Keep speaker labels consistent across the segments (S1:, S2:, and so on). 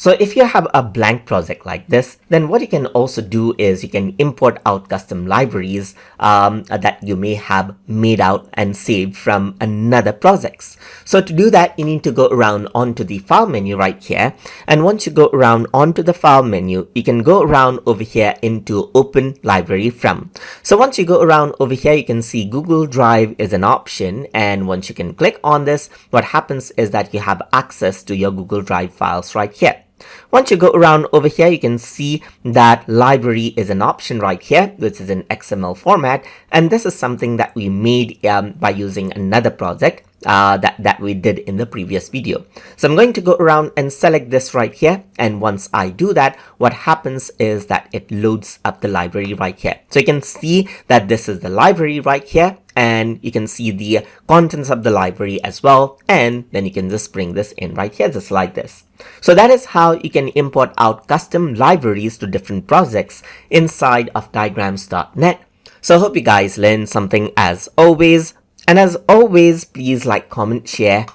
S1: So if you have a blank project like this, then what you can also do is you can import out custom libraries that you may have made out and saved from another projects. So to do that, you need to go around onto the file menu right here. And once you go around onto the file menu, you can go around over here into open library from. So once you go around over here, you can see Google Drive is an option. And once you can click on this, what happens is that you have access to your Google Drive files right here. Once you go around over here, you can see that library is an option right here, which is in XML format. And this is something that we made by using another project that we did in the previous video. So I'm going to go around and select this right here. And once I do that, what happens is that it loads up the library right here. So you can see that this is the library right here. And you can see the contents of the library as well. And then you can just bring this in right here, just like this. So that is how you can import out custom libraries to different projects inside of diagrams.net. So I hope you guys learned something as always. And as always, please like, comment, share,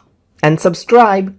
S1: and subscribe.